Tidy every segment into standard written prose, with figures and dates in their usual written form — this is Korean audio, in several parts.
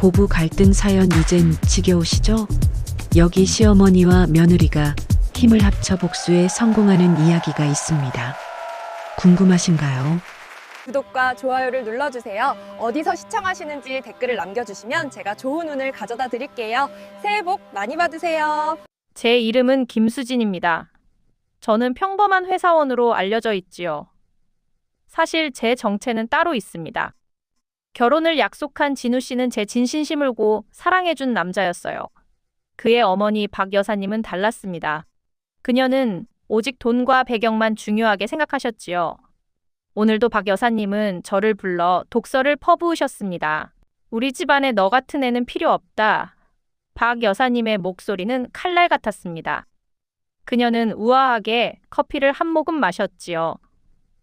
고부 갈등 사연 이젠 지겨우시죠? 여기 시어머니와 며느리가 힘을 합쳐 복수에 성공하는 이야기가 있습니다. 궁금하신가요? 구독과 좋아요를 눌러주세요. 어디서 시청하시는지 댓글을 남겨주시면 제가 좋은 운을 가져다 드릴게요. 새해 복 많이 받으세요. 제 이름은 김수진입니다. 저는 평범한 회사원으로 알려져 있지요. 사실 제 정체는 따로 있습니다. 결혼을 약속한 진우 씨는 제 진심 심을고 사랑해준 남자였어요. 그의 어머니 박 여사님은 달랐습니다. 그녀는 오직 돈과 배경만 중요하게 생각하셨지요. 오늘도 박 여사님은 저를 불러 독서를 퍼부으셨습니다. 우리 집안에 너 같은 애는 필요 없다. 박 여사님의 목소리는 칼날 같았습니다. 그녀는 우아하게 커피를 한 모금 마셨지요.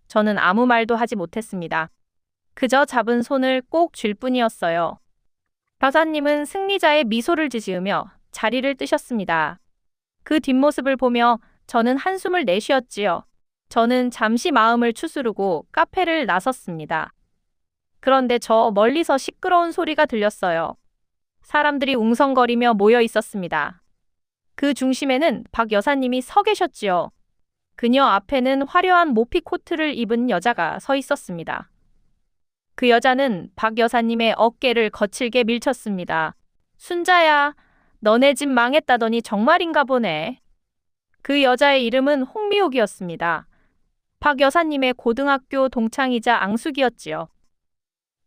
저는 아무 말도 하지 못했습니다. 그저 잡은 손을 꼭 쥘 뿐이었어요. 여사님은 승리자의 미소를 지으며 자리를 뜨셨습니다. 그 뒷모습을 보며 저는 한숨을 내쉬었지요. 저는 잠시 마음을 추스르고 카페를 나섰습니다. 그런데 저 멀리서 시끄러운 소리가 들렸어요. 사람들이 웅성거리며 모여 있었습니다. 그 중심에는 박 여사님이 서 계셨지요. 그녀 앞에는 화려한 모피 코트를 입은 여자가 서 있었습니다. 그 여자는 박 여사님의 어깨를 거칠게 밀쳤습니다. 순자야, 너네 집 망했다더니 정말인가 보네. 그 여자의 이름은 홍미옥이었습니다. 박 여사님의 고등학교 동창이자 앙숙이었지요.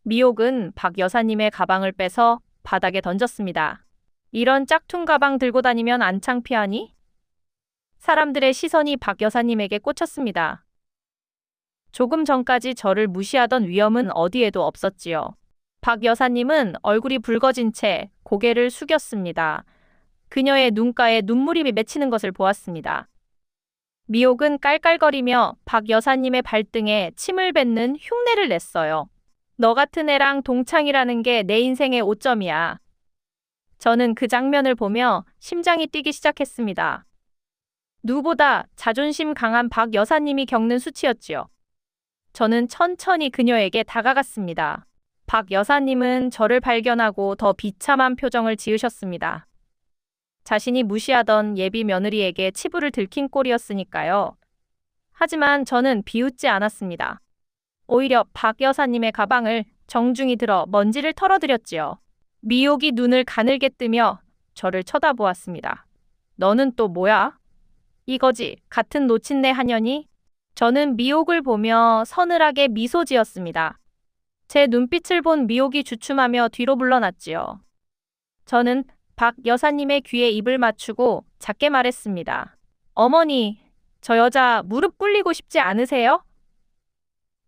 미옥은 박 여사님의 가방을 빼서 바닥에 던졌습니다. 이런 짝퉁 가방 들고 다니면 안 창피하니? 사람들의 시선이 박 여사님에게 꽂혔습니다. 조금 전까지 저를 무시하던 위험은 어디에도 없었지요. 박 여사님은 얼굴이 붉어진 채 고개를 숙였습니다. 그녀의 눈가에 눈물이 맺히는 것을 보았습니다. 미옥은 깔깔거리며 박 여사님의 발등에 침을 뱉는 흉내를 냈어요. 너 같은 애랑 동창이라는 게 내 인생의 오점이야. 저는 그 장면을 보며 심장이 뛰기 시작했습니다. 누구보다 자존심 강한 박 여사님이 겪는 수치였지요. 저는 천천히 그녀에게 다가갔습니다. 박 여사님은 저를 발견하고 더 비참한 표정을 지으셨습니다. 자신이 무시하던 예비 며느리에게 치부를 들킨 꼴이었으니까요. 하지만 저는 비웃지 않았습니다. 오히려 박 여사님의 가방을 정중히 들어 먼지를 털어드렸지요. 미옥이 눈을 가늘게 뜨며 저를 쳐다보았습니다. 너는 또 뭐야? 이거지, 같은 노친네 하년이? 저는 미옥을 보며 서늘하게 미소 지었습니다. 제 눈빛을 본 미옥이 주춤하며 뒤로 물러났지요. 저는 박 여사님의 귀에 입을 맞추고 작게 말했습니다. 어머니, 저 여자 무릎 꿇리고 싶지 않으세요?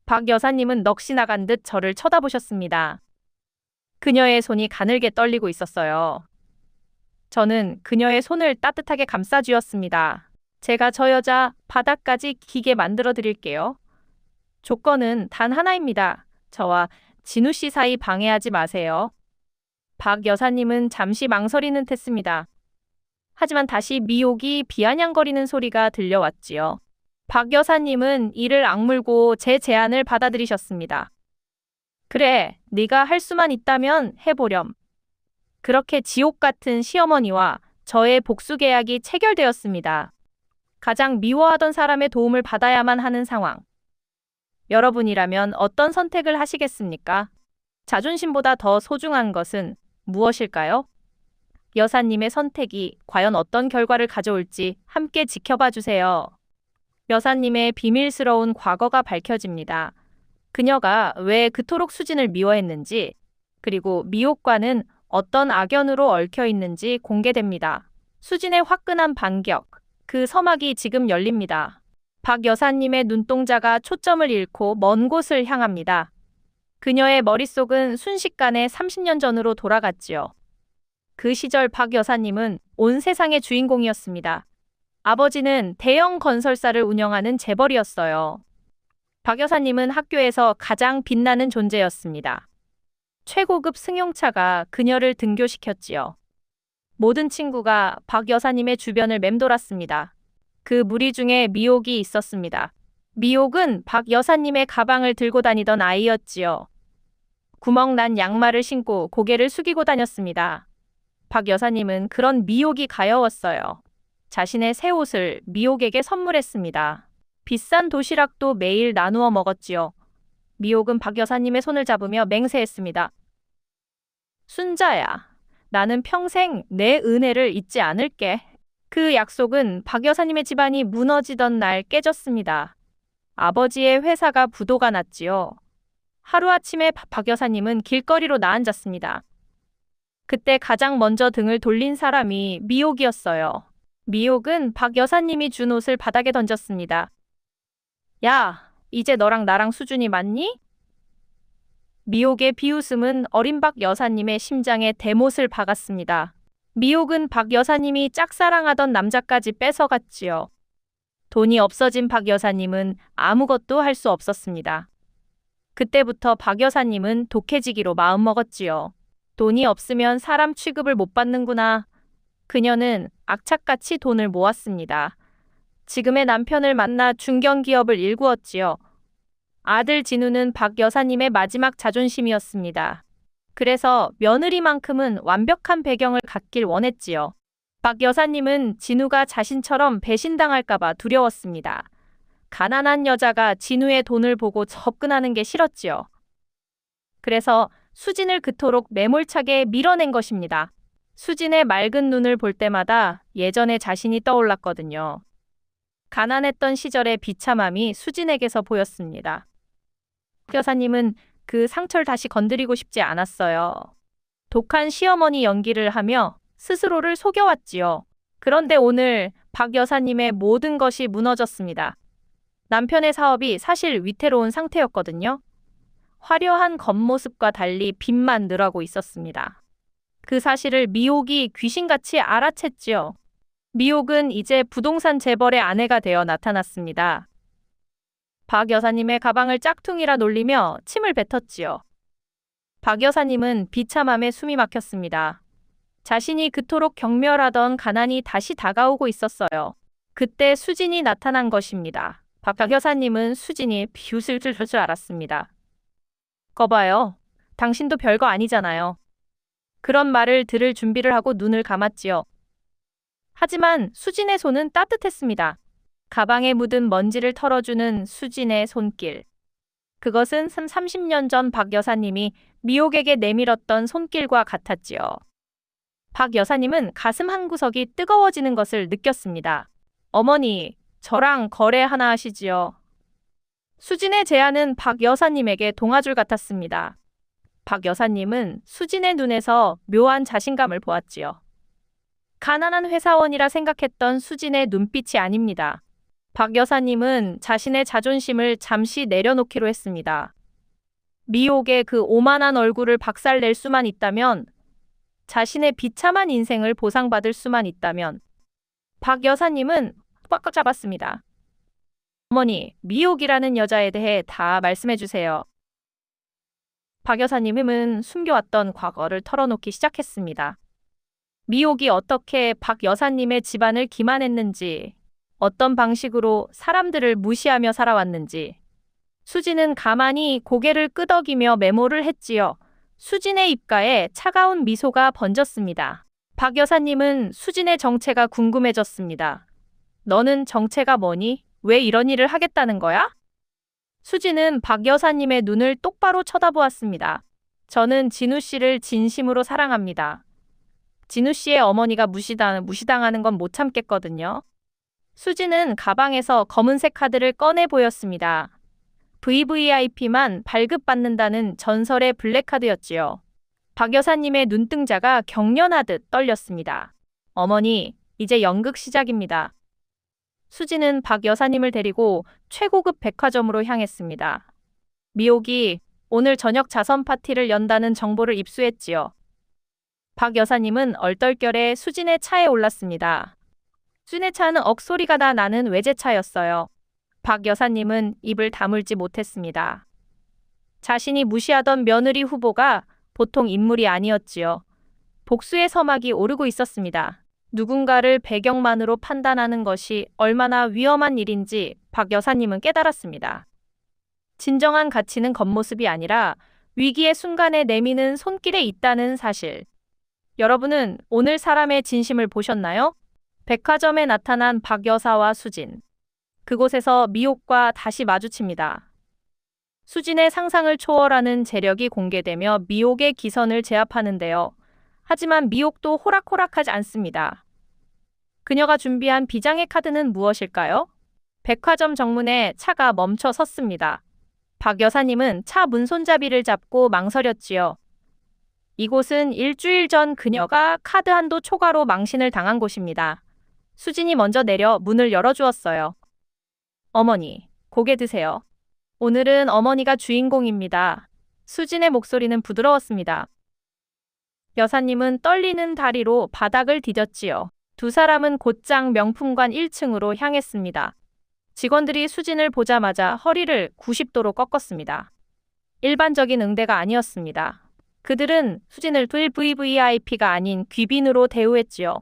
박 여사님은 넋이 나간 듯 저를 쳐다보셨습니다. 그녀의 손이 가늘게 떨리고 있었어요. 저는 그녀의 손을 따뜻하게 감싸쥐었습니다. 제가 저 여자 바닥까지 기게 만들어 드릴게요. 조건은 단 하나입니다. 저와 진우 씨 사이 방해하지 마세요. 박 여사님은 잠시 망설이는 듯했습니다. 하지만 다시 미옥이 비아냥거리는 소리가 들려왔지요. 박 여사님은 이를 악물고 제 제안을 받아들이셨습니다. 그래, 네가 할 수만 있다면 해보렴. 그렇게 지옥 같은 시어머니와 저의 복수 계약이 체결되었습니다. 가장 미워하던 사람의 도움을 받아야만 하는 상황. 여러분이라면 어떤 선택을 하시겠습니까? 자존심보다 더 소중한 것은 무엇일까요? 여사님의 선택이 과연 어떤 결과를 가져올지 함께 지켜봐 주세요. 여사님의 비밀스러운 과거가 밝혀집니다. 그녀가 왜 그토록 수진을 미워했는지, 그리고 미옥과는 어떤 악연으로 얽혀 있는지 공개됩니다. 수진의 화끈한 반격, 그 서막이 지금 열립니다. 박 여사님의 눈동자가 초점을 잃고 먼 곳을 향합니다. 그녀의 머릿속은 순식간에 30년 전으로 돌아갔지요. 그 시절 박 여사님은 온 세상의 주인공이었습니다. 아버지는 대형 건설사를 운영하는 재벌이었어요. 박 여사님은 학교에서 가장 빛나는 존재였습니다. 최고급 승용차가 그녀를 등교시켰지요. 모든 친구가 박 여사님의 주변을 맴돌았습니다. 그 무리 중에 미옥이 있었습니다. 미옥은 박 여사님의 가방을 들고 다니던 아이였지요. 구멍 난 양말을 신고 고개를 숙이고 다녔습니다. 박 여사님은 그런 미혹이 가여웠어요. 자신의 새 옷을 미혹에게 선물했습니다. 비싼 도시락도 매일 나누어 먹었지요. 미혹은 박 여사님의 손을 잡으며 맹세했습니다. 순자야, 나는 평생 내 은혜를 잊지 않을게. 그 약속은 박 여사님의 집안이 무너지던 날 깨졌습니다. 아버지의 회사가 부도가 났지요. 하루아침에 박 여사님은 길거리로 나앉았습니다. 그때 가장 먼저 등을 돌린 사람이 미혹이었어요. 미혹은 박 여사님이 준 옷을 바닥에 던졌습니다. 야, 이제 너랑 나랑 수준이 맞니? 미혹의 비웃음은 어린 박 여사님의 심장에 대못을 박았습니다. 미혹은 박 여사님이 짝사랑하던 남자까지 뺏어갔지요. 돈이 없어진 박 여사님은 아무것도 할 수 없었습니다. 그때부터 박 여사님은 독해지기로 마음먹었지요. 돈이 없으면 사람 취급을 못 받는구나. 그녀는 악착같이 돈을 모았습니다. 지금의 남편을 만나 중견기업을 일구었지요. 아들 진우는 박 여사님의 마지막 자존심이었습니다. 그래서 며느리만큼은 완벽한 배경을 갖길 원했지요. 박 여사님은 진우가 자신처럼 배신당할까봐 두려웠습니다. 가난한 여자가 진우의 돈을 보고 접근하는 게 싫었지요. 그래서 수진을 그토록 매몰차게 밀어낸 것입니다. 수진의 맑은 눈을 볼 때마다 예전의 자신이 떠올랐거든요. 가난했던 시절의 비참함이 수진에게서 보였습니다. 여사님은 그 상처를 다시 건드리고 싶지 않았어요. 독한 시어머니 연기를 하며 스스로를 속여왔지요. 그런데 오늘 박 여사님의 모든 것이 무너졌습니다. 남편의 사업이 사실 위태로운 상태였거든요. 화려한 겉모습과 달리 빚만 늘어가고 있었습니다. 그 사실을 미혹이 귀신같이 알아챘지요. 미혹은 이제 부동산 재벌의 아내가 되어 나타났습니다. 박 여사님의 가방을 짝퉁이라 놀리며 침을 뱉었지요. 박 여사님은 비참함에 숨이 막혔습니다. 자신이 그토록 경멸하던 가난이 다시 다가오고 있었어요. 그때 수진이 나타난 것입니다. 박 여사님은 수진이 비웃을 줄 알았습니다. 거봐요. 당신도 별거 아니잖아요. 그런 말을 들을 준비를 하고 눈을 감았지요. 하지만 수진의 손은 따뜻했습니다. 가방에 묻은 먼지를 털어주는 수진의 손길. 그것은 30년 전 박 여사님이 미혹에게 내밀었던 손길과 같았지요. 박 여사님은 가슴 한구석이 뜨거워지는 것을 느꼈습니다. 어머니, 저랑 거래 하나 하시지요. 수진의 제안은 박 여사님에게 동아줄 같았습니다. 박 여사님은 수진의 눈에서 묘한 자신감을 보았지요. 가난한 회사원이라 생각했던 수진의 눈빛이 아닙니다. 박 여사님은 자신의 자존심을 잠시 내려놓기로 했습니다. 미혹의 그 오만한 얼굴을 박살낼 수만 있다면, 자신의 비참한 인생을 보상받을 수만 있다면, 박 여사님은 꽉 잡았습니다. 어머니, 미혹이라는 여자에 대해 다 말씀해 주세요. 박 여사님은 숨겨왔던 과거를 털어놓기 시작했습니다. 미혹이 어떻게 박 여사님의 집안을 기만했는지, 어떤 방식으로 사람들을 무시하며 살아왔는지. 수진은 가만히 고개를 끄덕이며 메모를 했지요. 수진의 입가에 차가운 미소가 번졌습니다. 박 여사님은 수진의 정체가 궁금해졌습니다. 너는 정체가 뭐니? 왜 이런 일을 하겠다는 거야? 수진은 박 여사님의 눈을 똑바로 쳐다보았습니다. 저는 진우 씨를 진심으로 사랑합니다. 진우 씨의 어머니가 무시당하는 건 못 참겠거든요. 수진은 가방에서 검은색 카드를 꺼내 보였습니다. VVIP만 발급받는다는 전설의 블랙카드였지요. 박 여사님의 눈동자가 경련하듯 떨렸습니다. 어머니, 이제 연극 시작입니다. 수진은 박 여사님을 데리고 최고급 백화점으로 향했습니다. 미혹이 오늘 저녁 자선 파티를 연다는 정보를 입수했지요. 박 여사님은 얼떨결에 수진의 차에 올랐습니다. 수진의 차는 억소리가 다 나는 외제차였어요. 박 여사님은 입을 다물지 못했습니다. 자신이 무시하던 며느리 후보가 보통 인물이 아니었지요. 복수의 서막이 오르고 있었습니다. 누군가를 배경만으로 판단하는 것이 얼마나 위험한 일인지 박 여사님은 깨달았습니다. 진정한 가치는 겉모습이 아니라 위기의 순간에 내미는 손길에 있다는 사실. 여러분은 오늘 사람의 진심을 보셨나요? 백화점에 나타난 박 여사와 수진. 그곳에서 미옥과 다시 마주칩니다. 수진의 상상을 초월하는 재력이 공개되며 미옥의 기선을 제압하는데요. 하지만 미옥도 호락호락하지 않습니다. 그녀가 준비한 비장의 카드는 무엇일까요? 백화점 정문에 차가 멈춰 섰습니다. 박 여사님은 차 문손잡이를 잡고 망설였지요. 이곳은 일주일 전 그녀가 카드 한도 초과로 망신을 당한 곳입니다. 수진이 먼저 내려 문을 열어주었어요. 어머니, 고개 드세요. 오늘은 어머니가 주인공입니다. 수진의 목소리는 부드러웠습니다. 여사님은 떨리는 다리로 바닥을 디뎠지요. 두 사람은 곧장 명품관 1층으로 향했습니다. 직원들이 수진을 보자마자 허리를 90도로 꺾었습니다. 일반적인 응대가 아니었습니다. 그들은 수진을 VVIP가 아닌 귀빈으로 대우했지요.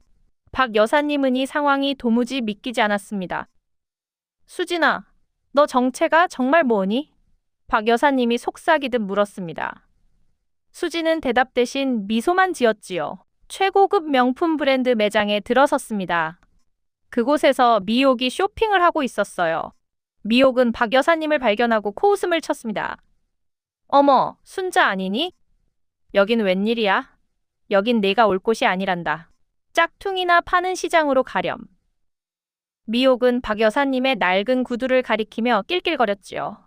박 여사님은 이 상황이 도무지 믿기지 않았습니다. 수진아, 너 정체가 정말 뭐니? 박 여사님이 속삭이듯 물었습니다. 수진은 대답 대신 미소만 지었지요. 최고급 명품 브랜드 매장에 들어섰습니다. 그곳에서 미옥이 쇼핑을 하고 있었어요. 미옥은 박 여사님을 발견하고 코웃음을 쳤습니다. 어머, 순자 아니니? 여긴 웬일이야? 여긴 내가 올 곳이 아니란다. 짝퉁이나 파는 시장으로 가렴. 미옥은 박 여사님의 낡은 구두를 가리키며 낄낄거렸지요.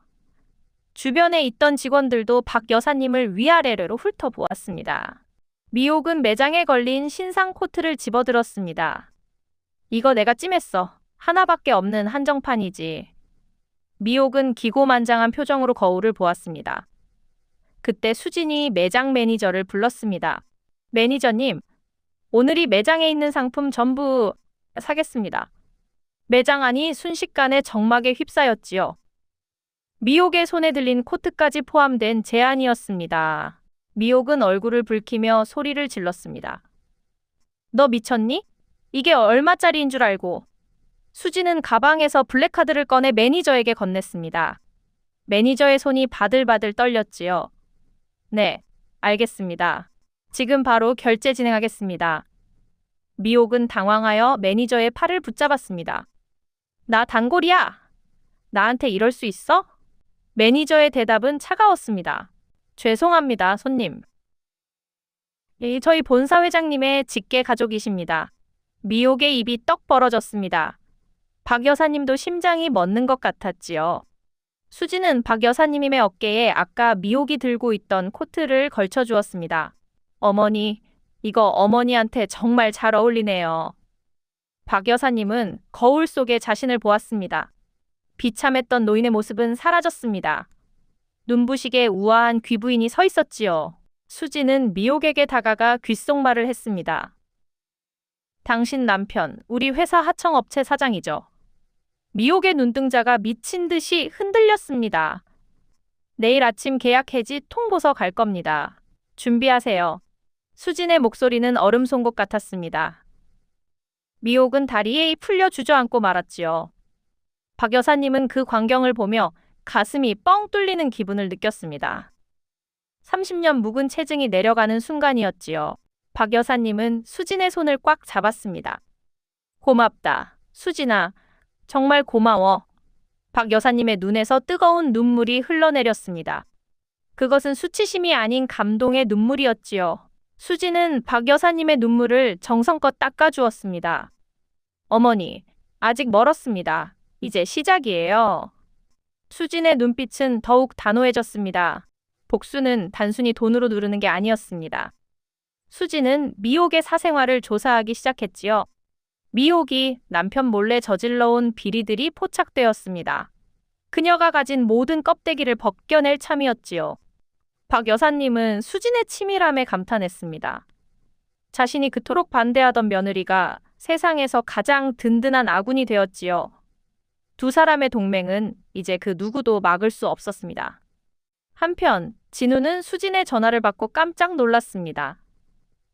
주변에 있던 직원들도 박 여사님을 위아래로 훑어보았습니다. 미옥은 매장에 걸린 신상 코트를 집어들었습니다. 이거 내가 찜했어. 하나밖에 없는 한정판이지. 미옥은 기고만장한 표정으로 거울을 보았습니다. 그때 수진이 매장 매니저를 불렀습니다. 매니저님, 오늘 이 매장에 있는 상품 전부 사겠습니다. 매장 안이 순식간에 정막에 휩싸였지요. 미옥의 손에 들린 코트까지 포함된 제안이었습니다. 미옥은 얼굴을 붉히며 소리를 질렀습니다. 너 미쳤니? 이게 얼마짜리인 줄 알고. 수진은 가방에서 블랙카드를 꺼내 매니저에게 건넸습니다. 매니저의 손이 바들바들 떨렸지요. 네, 알겠습니다. 지금 바로 결제 진행하겠습니다. 미옥은 당황하여 매니저의 팔을 붙잡았습니다. 나 단골이야. 나한테 이럴 수 있어? 매니저의 대답은 차가웠습니다. 죄송합니다, 손님. 저희 본사 회장님의 직계 가족이십니다. 미옥의 입이 떡 벌어졌습니다. 박 여사님도 심장이 멎는 것 같았지요. 수진은 박 여사님의 어깨에 아까 미옥이 들고 있던 코트를 걸쳐주었습니다. 어머니, 이거 어머니한테 정말 잘 어울리네요. 박 여사님은 거울 속에 자신을 보았습니다. 비참했던 노인의 모습은 사라졌습니다. 눈부시게 우아한 귀부인이 서 있었지요. 수진은 미옥에게 다가가 귓속말을 했습니다. 당신 남편, 우리 회사 하청업체 사장이죠. 미옥의 눈동자가 미친 듯이 흔들렸습니다. 내일 아침 계약 해지 통보서 갈 겁니다. 준비하세요. 수진의 목소리는 얼음 송곳 같았습니다. 미옥은 다리에 풀려 주저앉고 말았지요. 박 여사님은 그 광경을 보며 가슴이 뻥 뚫리는 기분을 느꼈습니다. 30년 묵은 체증이 내려가는 순간이었지요. 박 여사님은 수진의 손을 꽉 잡았습니다. 고맙다. 수진아, 정말 고마워. 박 여사님의 눈에서 뜨거운 눈물이 흘러내렸습니다. 그것은 수치심이 아닌 감동의 눈물이었지요. 수진은 박 여사님의 눈물을 정성껏 닦아주었습니다. 어머니, 아직 멀었습니다. 이제 시작이에요. 수진의 눈빛은 더욱 단호해졌습니다. 복수는 단순히 돈으로 누르는 게 아니었습니다. 수진은 미옥의 사생활을 조사하기 시작했지요. 미옥이 남편 몰래 저질러온 비리들이 포착되었습니다. 그녀가 가진 모든 껍데기를 벗겨낼 참이었지요. 박 여사님은 수진의 치밀함에 감탄했습니다. 자신이 그토록 반대하던 며느리가 세상에서 가장 든든한 아군이 되었지요. 두 사람의 동맹은 이제 그 누구도 막을 수 없었습니다. 한편 진우는 수진의 전화를 받고 깜짝 놀랐습니다.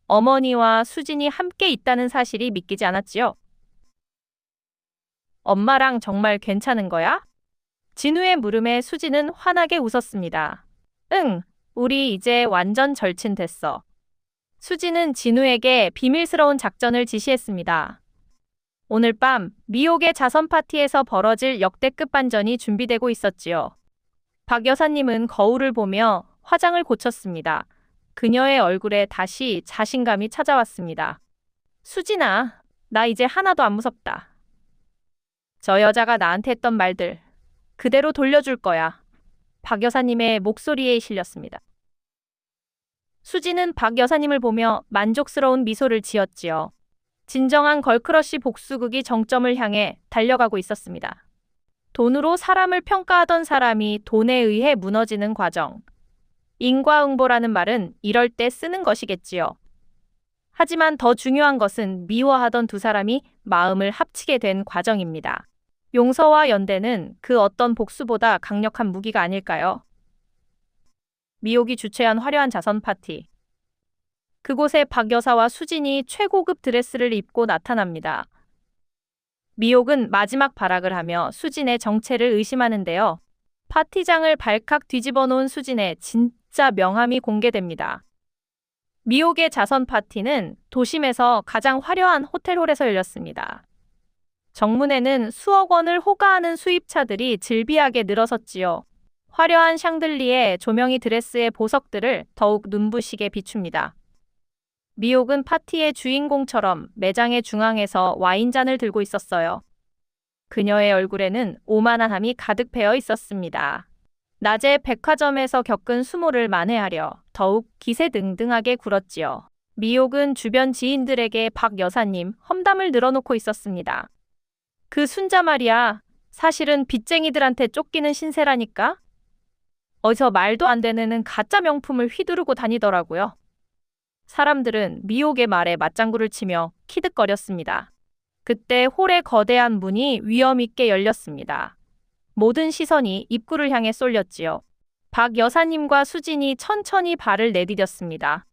어머니와 수진이 함께 있다는 사실이 믿기지 않았지요. 엄마랑 정말 괜찮은 거야? 진우의 물음에 수진은 환하게 웃었습니다. 응, 우리 이제 완전 절친됐어. 수지는 진우에게 비밀스러운 작전을 지시했습니다. 오늘 밤 미옥의 자선 파티에서 벌어질 역대급 반전이 준비되고 있었지요. 박 여사님은 거울을 보며 화장을 고쳤습니다. 그녀의 얼굴에 다시 자신감이 찾아왔습니다. 수진아, 나 이제 하나도 안 무섭다. 저 여자가 나한테 했던 말들 그대로 돌려줄 거야. 박 여사님의 목소리에 실렸습니다. 수지는 박 여사님을 보며 만족스러운 미소를 지었지요. 진정한 걸크러쉬 복수극이 정점을 향해 달려가고 있었습니다. 돈으로 사람을 평가하던 사람이 돈에 의해 무너지는 과정. 인과응보라는 말은 이럴 때 쓰는 것이겠지요. 하지만 더 중요한 것은 미워하던 두 사람이 마음을 합치게 된 과정입니다. 용서와 연대는 그 어떤 복수보다 강력한 무기가 아닐까요? 미옥이 주최한 화려한 자선 파티. 그곳에 박 여사와 수진이 최고급 드레스를 입고 나타납니다. 미옥은 마지막 발악을 하며 수진의 정체를 의심하는데요. 파티장을 발칵 뒤집어 놓은 수진의 진짜 명함이 공개됩니다. 미옥의 자선 파티는 도심에서 가장 화려한 호텔홀에서 열렸습니다. 정문에는 수억 원을 호가하는 수입차들이 즐비하게 늘어섰지요. 화려한 샹들리에 조명이 드레스의 보석들을 더욱 눈부시게 비춥니다. 미옥은 파티의 주인공처럼 매장의 중앙에서 와인잔을 들고 있었어요. 그녀의 얼굴에는 오만함이 가득 배어 있었습니다. 낮에 백화점에서 겪은 수모를 만회하려 더욱 기세등등하게 굴었지요. 미옥은 주변 지인들에게 박 여사님 험담을 늘어놓고 있었습니다. 그 순자 말이야, 사실은 빚쟁이들한테 쫓기는 신세라니까? 어디서 말도 안 되는 가짜 명품을 휘두르고 다니더라고요. 사람들은 미옥의 말에 맞장구를 치며 키득거렸습니다. 그때 홀의 거대한 문이 위험 있게 열렸습니다. 모든 시선이 입구를 향해 쏠렸지요. 박 여사님과 수진이 천천히 발을 내디뎠습니다.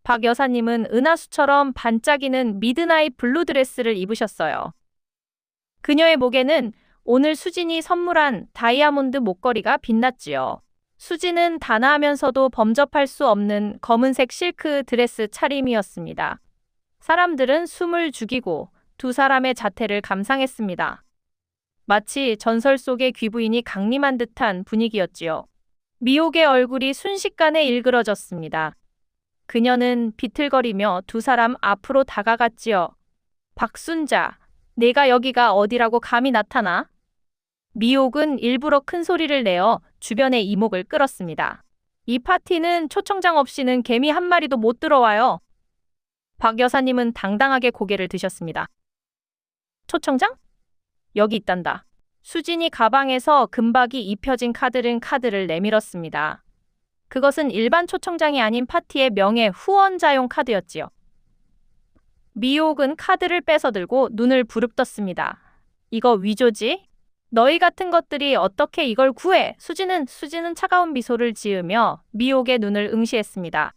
박 여사님은 은하수처럼 반짝이는 미드나잇 블루 드레스를 입으셨어요. 그녀의 목에는 오늘 수진이 선물한 다이아몬드 목걸이가 빛났지요. 수진은 단아하면서도 범접할 수 없는 검은색 실크 드레스 차림이었습니다. 사람들은 숨을 죽이고 두 사람의 자태를 감상했습니다. 마치 전설 속의 귀부인이 강림한 듯한 분위기였지요. 미옥의 얼굴이 순식간에 일그러졌습니다. 그녀는 비틀거리며 두 사람 앞으로 다가갔지요. 박순자, 내가 여기가 어디라고 감히 나타나? 미옥은 일부러 큰 소리를 내어 주변의 이목을 끌었습니다. 이 파티는 초청장 없이는 개미 한 마리도 못 들어와요. 박 여사님은 당당하게 고개를 드셨습니다. 초청장? 여기 있단다. 수진이 가방에서 금박이 입혀진 카드를 내밀었습니다. 그것은 일반 초청장이 아닌 파티의 명예 후원자용 카드였지요. 미옥은 카드를 뺏어들고 눈을 부릅떴습니다. 이거 위조지? 너희 같은 것들이 어떻게 이걸 구해? 수진은 차가운 미소를 지으며 미옥의 눈을 응시했습니다.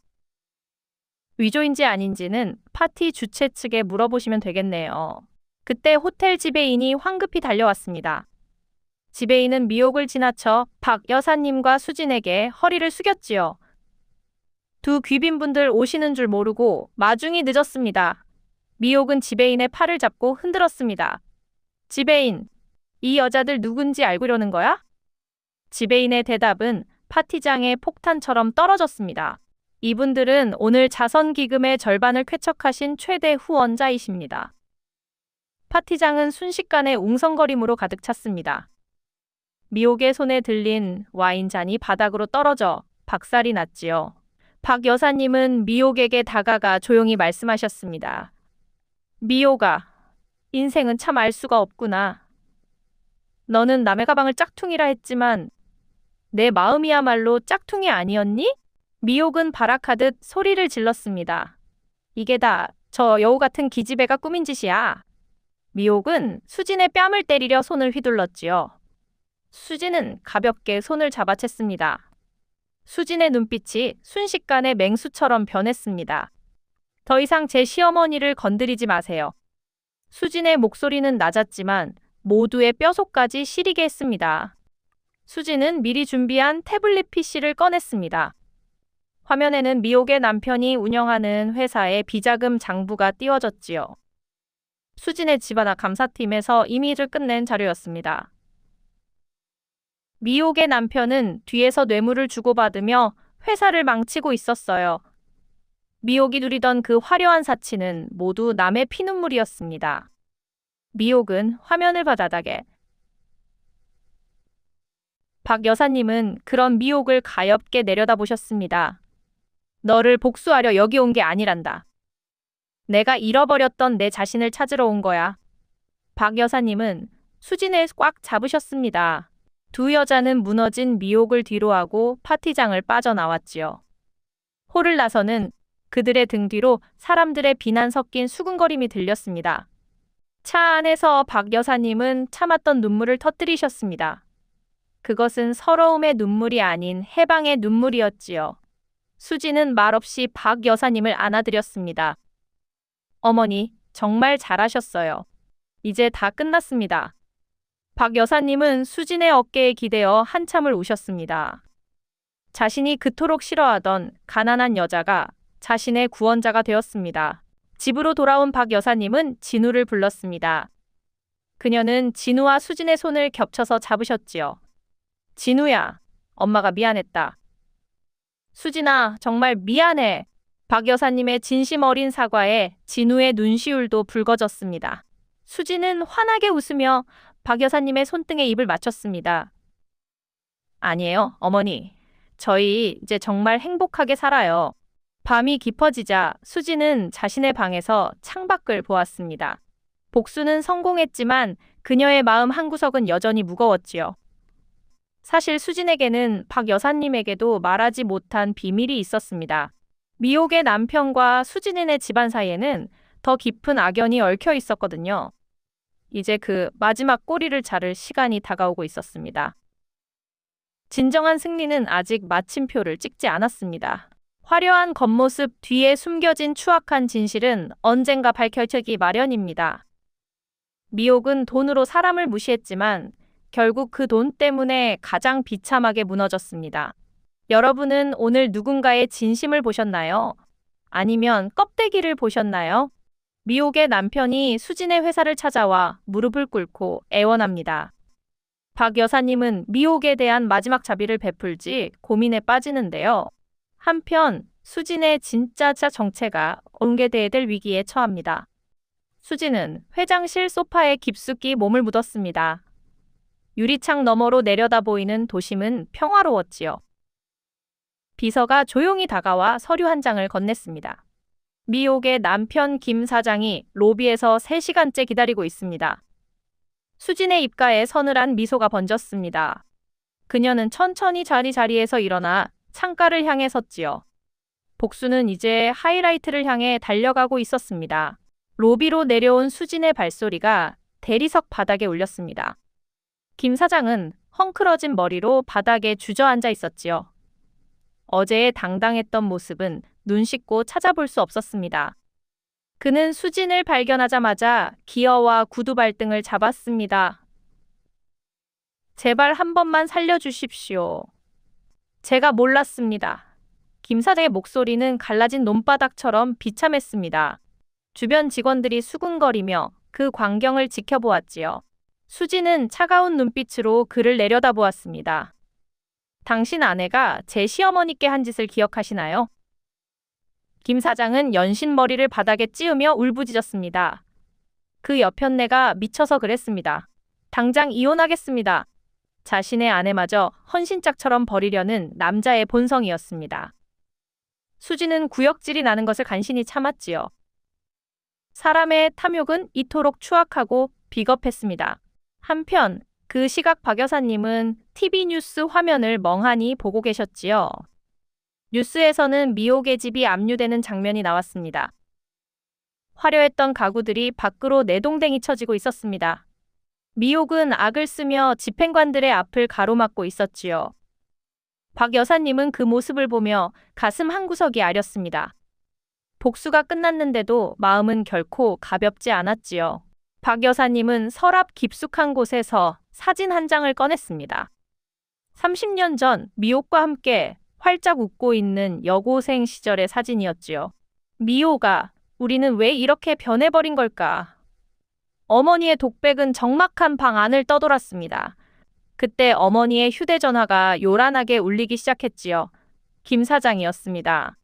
위조인지 아닌지는 파티 주최 측에 물어보시면 되겠네요. 그때 호텔 지배인이 황급히 달려왔습니다. 지배인은 미옥을 지나쳐 박 여사님과 수진에게 허리를 숙였지요. 두 귀빈분들 오시는 줄 모르고 마중이 늦었습니다. 미옥은 지배인의 팔을 잡고 흔들었습니다. 지배인, 이 여자들 누군지 알고려는 거야? 지배인의 대답은 파티장의 폭탄처럼 떨어졌습니다. 이분들은 오늘 자선기금의 절반을 쾌척하신 최대 후원자이십니다. 파티장은 순식간에 웅성거림으로 가득 찼습니다. 미옥의 손에 들린 와인잔이 바닥으로 떨어져 박살이 났지요. 박 여사님은 미옥에게 다가가 조용히 말씀하셨습니다. 미옥아, 인생은 참 알 수가 없구나. 너는 남의 가방을 짝퉁이라 했지만 내 마음이야말로 짝퉁이 아니었니? 미옥은 발악하듯 소리를 질렀습니다. 이게 다 저 여우 같은 기집애가 꾸민 짓이야. 미옥은 수진의 뺨을 때리려 손을 휘둘렀지요. 수진은 가볍게 손을 잡아챘습니다. 수진의 눈빛이 순식간에 맹수처럼 변했습니다. 더 이상 제 시어머니를 건드리지 마세요. 수진의 목소리는 낮았지만 모두의 뼈속까지 시리게 했습니다. 수진은 미리 준비한 태블릿 PC를 꺼냈습니다. 화면에는 미옥의 남편이 운영하는 회사의 비자금 장부가 띄워졌지요. 수진의 집안화 감사팀에서 임의를 끝낸 자료였습니다. 미옥의 남편은 뒤에서 뇌물을 주고받으며 회사를 망치고 있었어요. 미옥이 누리던 그 화려한 사치는 모두 남의 피눈물이었습니다. 미옥은 화면을 바다닥에 박 여사님은 그런 미옥을 가엾게 내려다보셨습니다. 너를 복수하려 여기 온 게 아니란다. 내가 잃어버렸던 내 자신을 찾으러 온 거야. 박 여사님은 수진을 꽉 잡으셨습니다. 두 여자는 무너진 미옥을 뒤로하고 파티장을 빠져나왔지요. 홀을 나서는 그들의 등 뒤로 사람들의 비난 섞인 수군거림이 들렸습니다. 차 안에서 박 여사님은 참았던 눈물을 터뜨리셨습니다. 그것은 서러움의 눈물이 아닌 해방의 눈물이었지요. 수지는 말없이 박 여사님을 안아드렸습니다. 어머니, 정말 잘하셨어요. 이제 다 끝났습니다. 박 여사님은 수진의 어깨에 기대어 한참을 우셨습니다. 자신이 그토록 싫어하던 가난한 여자가 자신의 구원자가 되었습니다. 집으로 돌아온 박 여사님은 진우를 불렀습니다. 그녀는 진우와 수진의 손을 겹쳐서 잡으셨지요. 진우야, 엄마가 미안했다. 수진아, 정말 미안해. 박 여사님의 진심 어린 사과에 진우의 눈시울도 붉어졌습니다. 수진은 환하게 웃으며 박 여사님의 손등에 입을 맞췄습니다. 아니에요, 어머니. 저희 이제 정말 행복하게 살아요. 밤이 깊어지자 수진은 자신의 방에서 창밖을 보았습니다. 복수는 성공했지만 그녀의 마음 한구석은 여전히 무거웠지요. 사실 수진에게는 박 여사님에게도 말하지 못한 비밀이 있었습니다. 미옥의 남편과 수진이네 집안 사이에는 더 깊은 악연이 얽혀 있었거든요. 이제 그 마지막 꼬리를 자를 시간이 다가오고 있었습니다. 진정한 승리는 아직 마침표를 찍지 않았습니다. 화려한 겉모습 뒤에 숨겨진 추악한 진실은 언젠가 밝혀지기 마련입니다. 미옥은 돈으로 사람을 무시했지만 결국 그 돈 때문에 가장 비참하게 무너졌습니다. 여러분은 오늘 누군가의 진심을 보셨나요? 아니면 껍데기를 보셨나요? 미옥의 남편이 수진의 회사를 찾아와 무릎을 꿇고 애원합니다. 박 여사님은 미옥에 대한 마지막 자비를 베풀지 고민에 빠지는데요. 한편 수진의 진짜 정체가 공개돼야 될 위기에 처합니다. 수진은 회장실 소파에 깊숙이 몸을 묻었습니다. 유리창 너머로 내려다 보이는 도심은 평화로웠지요. 비서가 조용히 다가와 서류 한 장을 건넸습니다. 미옥의 남편 김 사장이 로비에서 3시간째 기다리고 있습니다. 수진의 입가에 서늘한 미소가 번졌습니다. 그녀는 천천히 자리에서 일어나 창가를 향해 섰지요. 복수는 이제 하이라이트를 향해 달려가고 있었습니다. 로비로 내려온 수진의 발소리가 대리석 바닥에 울렸습니다. 김 사장은 헝클어진 머리로 바닥에 주저앉아 있었지요. 어제의 당당했던 모습은 눈 씻고 찾아볼 수 없었습니다. 그는 수진을 발견하자마자 기어와 구두 발등을 잡았습니다. 제발 한 번만 살려주십시오. 제가 몰랐습니다. 김 사장의 목소리는 갈라진 논바닥처럼 비참했습니다. 주변 직원들이 수군거리며 그 광경을 지켜보았지요. 수진은 차가운 눈빛으로 그를 내려다보았습니다. 당신 아내가 제 시어머니께 한 짓을 기억하시나요? 김 사장은 연신 머리를 바닥에 찌우며 울부짖었습니다. 그 여편네가 미쳐서 그랬습니다. 당장 이혼하겠습니다. 자신의 아내마저 헌신짝처럼 버리려는 남자의 본성이었습니다. 수진은 구역질이 나는 것을 간신히 참았지요. 사람의 탐욕은 이토록 추악하고 비겁했습니다. 한편 그 시각 박 여사님은 TV 뉴스 화면을 멍하니 보고 계셨지요. 뉴스에서는 미옥의 집이 압류되는 장면이 나왔습니다. 화려했던 가구들이 밖으로 내동댕이 쳐지고 있었습니다. 미옥은 악을 쓰며 집행관들의 앞을 가로막고 있었지요. 박 여사님은 그 모습을 보며 가슴 한구석이 아렸습니다. 복수가 끝났는데도 마음은 결코 가볍지 않았지요. 박 여사님은 서랍 깊숙한 곳에서 사진 한 장을 꺼냈습니다. 30년 전 미옥과 함께 활짝 웃고 있는 여고생 시절의 사진이었지요. 미호가, 우리는 왜 이렇게 변해버린 걸까? 어머니의 독백은 적막한 방 안을 떠돌았습니다. 그때 어머니의 휴대전화가 요란하게 울리기 시작했지요. 김 사장이었습니다.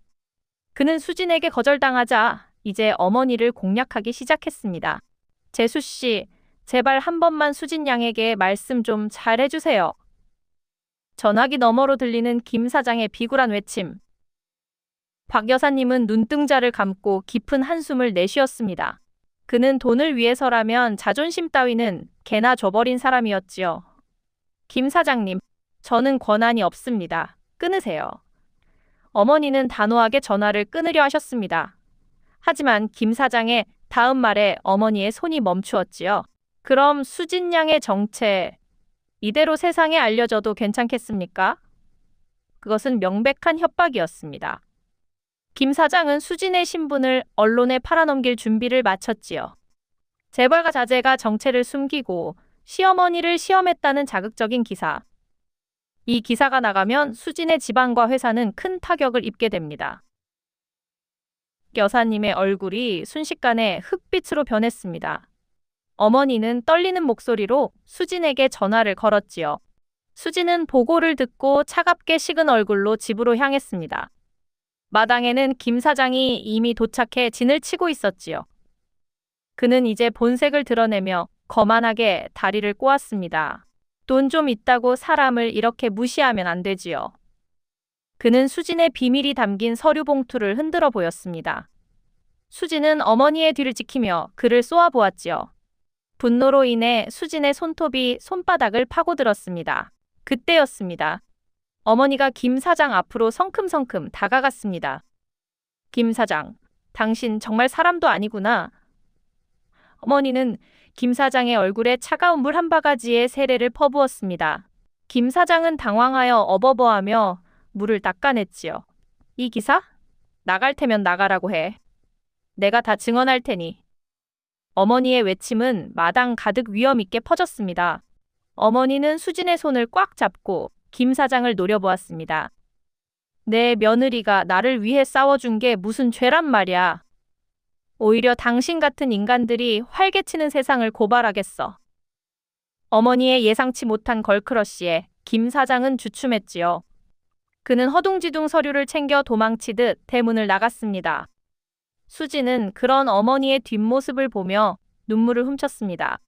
그는 수진에게 거절당하자 이제 어머니를 공략하기 시작했습니다. 재수 씨, 제발 한 번만 수진 양에게 말씀 좀 잘해주세요. 전화기 너머로 들리는 김 사장의 비굴한 외침. 박 여사님은 눈동자를 감고 깊은 한숨을 내쉬었습니다. 그는 돈을 위해서라면 자존심 따위는 개나 줘버린 사람이었지요. 김 사장님, 저는 권한이 없습니다. 끊으세요. 어머니는 단호하게 전화를 끊으려 하셨습니다. 하지만 김 사장의 다음 말에 어머니의 손이 멈추었지요. 그럼 수진 양의 정체, 이대로 세상에 알려져도 괜찮겠습니까? 그것은 명백한 협박이었습니다. 김 사장은 수진의 신분을 언론에 팔아넘길 준비를 마쳤지요. 재벌가 자제가 정체를 숨기고 시어머니를 시험했다는 자극적인 기사. 이 기사가 나가면 수진의 집안과 회사는 큰 타격을 입게 됩니다. 여사님의 얼굴이 순식간에 흑빛으로 변했습니다. 어머니는 떨리는 목소리로 수진에게 전화를 걸었지요. 수진은 보고를 듣고 차갑게 식은 얼굴로 집으로 향했습니다. 마당에는 김 사장이 이미 도착해 진을 치고 있었지요. 그는 이제 본색을 드러내며 거만하게 다리를 꼬았습니다. 돈 좀 있다고 사람을 이렇게 무시하면 안 되지요. 그는 수진의 비밀이 담긴 서류 봉투를 흔들어 보였습니다. 수진은 어머니의 뒤를 지키며 그를 쏘아보았지요. 분노로 인해 수진의 손톱이 손바닥을 파고들었습니다. 그때였습니다. 어머니가 김 사장 앞으로 성큼성큼 다가갔습니다. 김 사장, 당신 정말 사람도 아니구나. 어머니는 김 사장의 얼굴에 차가운 물 한 바가지의 세례를 퍼부었습니다. 김 사장은 당황하여 어버버하며 물을 닦아냈지요. 이 기사? 나갈 테면 나가라고 해. 내가 다 증언할 테니. 어머니의 외침은 마당 가득 위험 있게 퍼졌습니다. 어머니는 수진의 손을 꽉 잡고 김 사장을 노려보았습니다. 내 며느리가 나를 위해 싸워준 게 무슨 죄란 말이야. 오히려 당신 같은 인간들이 활개치는 세상을 고발하겠어. 어머니의 예상치 못한 걸크러쉬에 김 사장은 주춤했지요. 그는 허둥지둥 서류를 챙겨 도망치듯 대문을 나갔습니다. 수진은 그런 어머니의 뒷모습을 보며 눈물을 훔쳤습니다.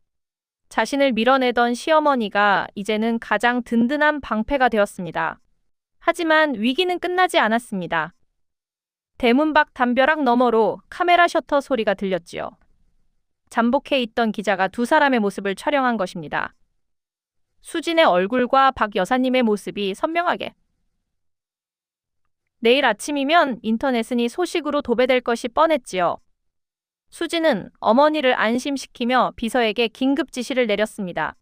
자신을 밀어내던 시어머니가 이제는 가장 든든한 방패가 되었습니다. 하지만 위기는 끝나지 않았습니다. 대문 밖 담벼락 너머로 카메라 셔터 소리가 들렸지요. 잠복해 있던 기자가 두 사람의 모습을 촬영한 것입니다. 수진의 얼굴과 박 여사님의 모습이 선명하게. 내일 아침이면 인터넷은 이 소식으로 도배될 것이 뻔했지요. 수진은 어머니를 안심시키며 비서에게 긴급 지시를 내렸습니다.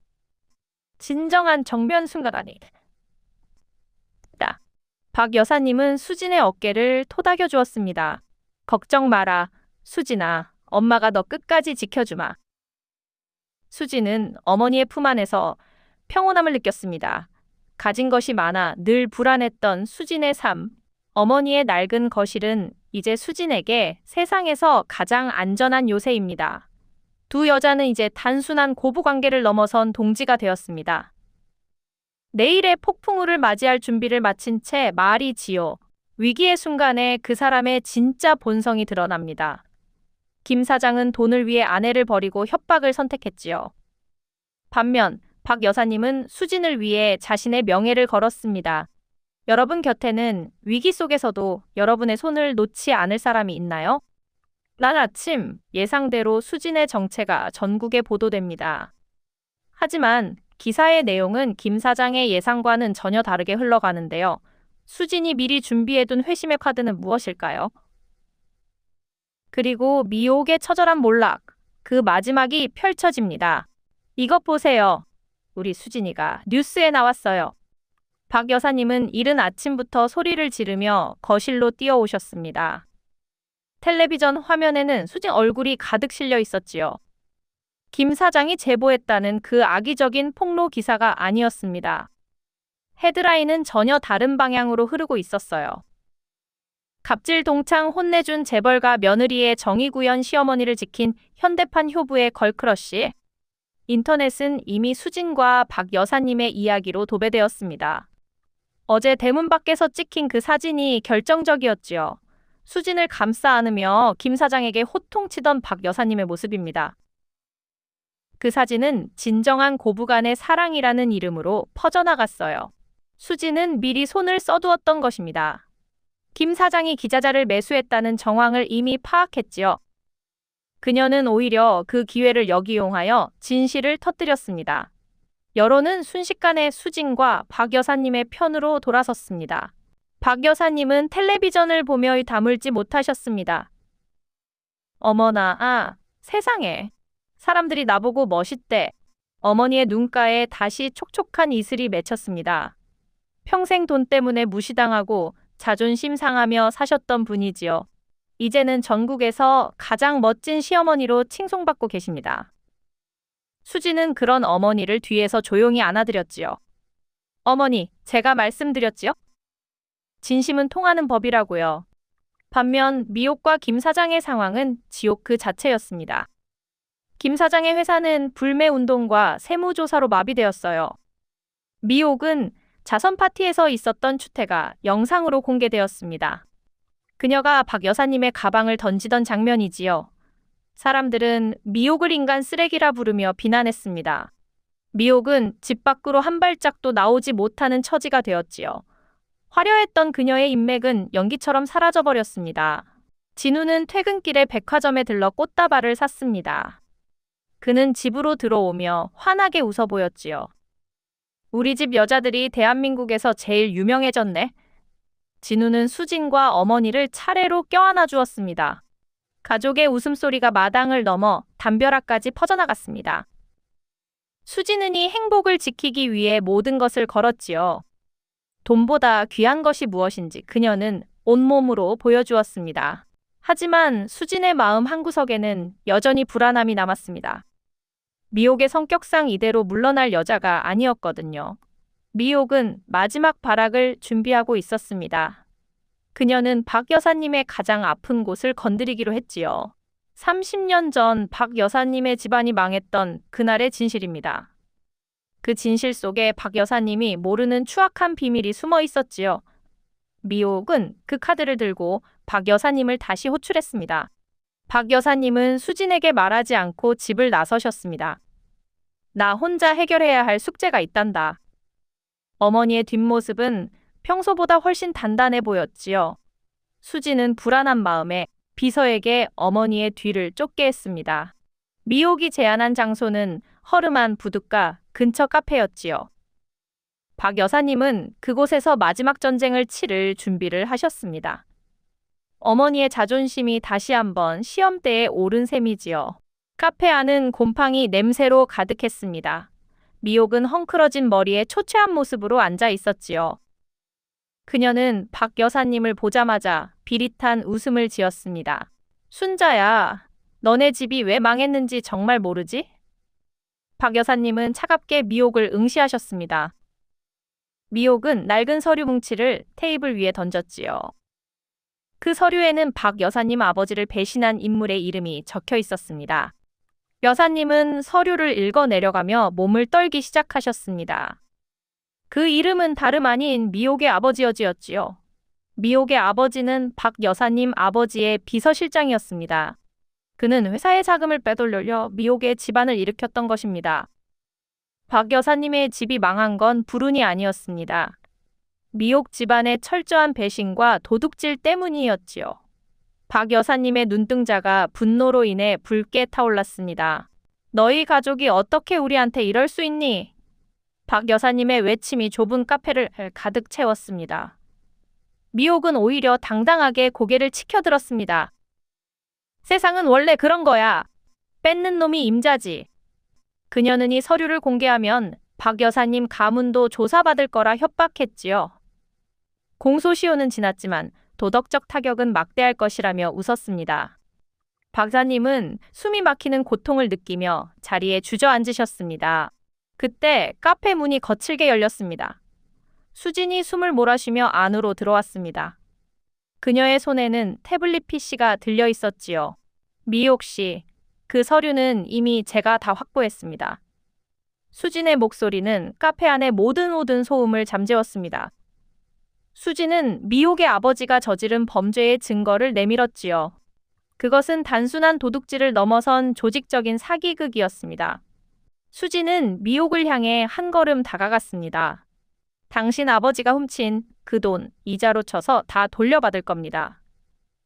진정한 정변 순간 아니다. 박 여사님은 수진의 어깨를 토닥여 주었습니다. 걱정 마라, 수진아. 엄마가 너 끝까지 지켜주마. 수진은 어머니의 품 안에서 평온함을 느꼈습니다. 가진 것이 많아 늘 불안했던 수진의 삶. 어머니의 낡은 거실은 이제 수진에게 세상에서 가장 안전한 요새입니다. 두 여자는 이제 단순한 고부관계를 넘어선 동지가 되었습니다. 내일의 폭풍우를 맞이할 준비를 마친 채 말이 지요. 위기의 순간에 그 사람의 진짜 본성이 드러납니다. 김 사장은 돈을 위해 아내를 버리고 협박을 선택했지요. 반면 박 여사님은 수진을 위해 자신의 명예를 걸었습니다. 여러분 곁에는 위기 속에서도 여러분의 손을 놓지 않을 사람이 있나요? 날 아침 예상대로 수진의 정체가 전국에 보도됩니다. 하지만 기사의 내용은 김 사장의 예상과는 전혀 다르게 흘러가는데요. 수진이 미리 준비해둔 회심의 카드는 무엇일까요? 그리고 미혹의 처절한 몰락, 그 마지막이 펼쳐집니다. 이것 보세요. 우리 수진이가 뉴스에 나왔어요. 박 여사님은 이른 아침부터 소리를 지르며 거실로 뛰어오셨습니다. 텔레비전 화면에는 수진 얼굴이 가득 실려 있었지요. 김 사장이 제보했다는 그 악의적인 폭로 기사가 아니었습니다. 헤드라인은 전혀 다른 방향으로 흐르고 있었어요. 갑질 동창 혼내준 재벌가 며느리의 정의구현 시어머니를 지킨 현대판 효부의 걸크러쉬. 인터넷은 이미 수진과 박 여사님의 이야기로 도배되었습니다. 어제 대문 밖에서 찍힌 그 사진이 결정적이었지요. 수진을 감싸 안으며 김 사장에게 호통치던 박 여사님의 모습입니다. 그 사진은 진정한 고부간의 사랑이라는 이름으로 퍼져나갔어요. 수진은 미리 손을 써두었던 것입니다. 김 사장이 기자자를 매수했다는 정황을 이미 파악했지요. 그녀는 오히려 그 기회를 역이용하여 진실을 터뜨렸습니다. 여론은 순식간에 수진과 박 여사님의 편으로 돌아섰습니다. 박 여사님은 텔레비전을 보며 다물지 못하셨습니다. 어머나, 세상에. 사람들이 나보고 멋있대. 어머니의 눈가에 다시 촉촉한 이슬이 맺혔습니다. 평생 돈 때문에 무시당하고 자존심 상하며 사셨던 분이지요. 이제는 전국에서 가장 멋진 시어머니로 칭송받고 계십니다. 수지는 그런 어머니를 뒤에서 조용히 안아드렸지요. 어머니, 제가 말씀드렸지요? 진심은 통하는 법이라고요. 반면 미옥과 김 사장의 상황은 지옥 그 자체였습니다. 김 사장의 회사는 불매운동과 세무조사로 마비되었어요. 미옥은 자선 파티에서 있었던 추태가 영상으로 공개되었습니다. 그녀가 박 여사님의 가방을 던지던 장면이지요. 사람들은 미옥을 인간 쓰레기라 부르며 비난했습니다. 미옥은 집 밖으로 한 발짝도 나오지 못하는 처지가 되었지요. 화려했던 그녀의 인맥은 연기처럼 사라져버렸습니다. 진우는 퇴근길에 백화점에 들러 꽃다발을 샀습니다. 그는 집으로 들어오며 환하게 웃어 보였지요. 우리 집 여자들이 대한민국에서 제일 유명해졌네. 진우는 수진과 어머니를 차례로 껴안아 주었습니다. 가족의 웃음소리가 마당을 넘어 담벼락까지 퍼져나갔습니다. 수진은 이 행복을 지키기 위해 모든 것을 걸었지요. 돈보다 귀한 것이 무엇인지 그녀는 온몸으로 보여주었습니다. 하지만 수진의 마음 한구석에는 여전히 불안함이 남았습니다. 미옥의 성격상 이대로 물러날 여자가 아니었거든요. 미옥은 마지막 발악을 준비하고 있었습니다. 그녀는 박 여사님의 가장 아픈 곳을 건드리기로 했지요. 30년 전 박 여사님의 집안이 망했던 그날의 진실입니다. 그 진실 속에 박 여사님이 모르는 추악한 비밀이 숨어 있었지요. 미옥은 그 카드를 들고 박 여사님을 다시 호출했습니다. 박 여사님은 수진에게 말하지 않고 집을 나서셨습니다. 나 혼자 해결해야 할 숙제가 있단다. 어머니의 뒷모습은 평소보다 훨씬 단단해 보였지요. 수진은 불안한 마음에 비서에게 어머니의 뒤를 쫓게 했습니다. 미옥이 제안한 장소는 허름한 부둣가 근처 카페였지요. 박 여사님은 그곳에서 마지막 전쟁을 치를 준비를 하셨습니다. 어머니의 자존심이 다시 한번 시험대에 오른 셈이지요. 카페 안은 곰팡이 냄새로 가득했습니다. 미옥은 헝클어진 머리에 초췌한 모습으로 앉아 있었지요. 그녀는 박 여사님을 보자마자 비릿한 웃음을 지었습니다. 순자야, 너네 집이 왜 망했는지 정말 모르지? 박 여사님은 차갑게 미옥을 응시하셨습니다. 미옥은 낡은 서류 뭉치를 테이블 위에 던졌지요. 그 서류에는 박 여사님 아버지를 배신한 인물의 이름이 적혀 있었습니다. 여사님은 서류를 읽어 내려가며 몸을 떨기 시작하셨습니다. 그 이름은 다름 아닌 미옥의 아버지였지요. 미옥의 아버지는 박 여사님 아버지의 비서실장이었습니다. 그는 회사의 자금을 빼돌려 미옥의 집안을 일으켰던 것입니다. 박 여사님의 집이 망한 건 불운이 아니었습니다. 미옥 집안의 철저한 배신과 도둑질 때문이었지요. 박 여사님의 눈동자가 분노로 인해 붉게 타올랐습니다. 너희 가족이 어떻게 우리한테 이럴 수 있니? 박 여사님의 외침이 좁은 카페를 가득 채웠습니다. 미옥은 오히려 당당하게 고개를 치켜들었습니다. 세상은 원래 그런 거야. 뺏는 놈이 임자지. 그녀는 이 서류를 공개하면 박 여사님 가문도 조사받을 거라 협박했지요. 공소시효는 지났지만 도덕적 타격은 막대할 것이라며 웃었습니다. 박사님은 숨이 막히는 고통을 느끼며 자리에 주저앉으셨습니다. 그때 카페 문이 거칠게 열렸습니다. 수진이 숨을 몰아쉬며 안으로 들어왔습니다. 그녀의 손에는 태블릿 PC가 들려 있었지요. 미옥 씨, 그 서류는 이미 제가 다 확보했습니다. 수진의 목소리는 카페 안의 모든 소음을 잠재웠습니다. 수진은 미옥의 아버지가 저지른 범죄의 증거를 내밀었지요. 그것은 단순한 도둑질을 넘어선 조직적인 사기극이었습니다. 수진은 미옥을 향해 한 걸음 다가갔습니다. 당신 아버지가 훔친 그 돈, 이자로 쳐서 다 돌려받을 겁니다.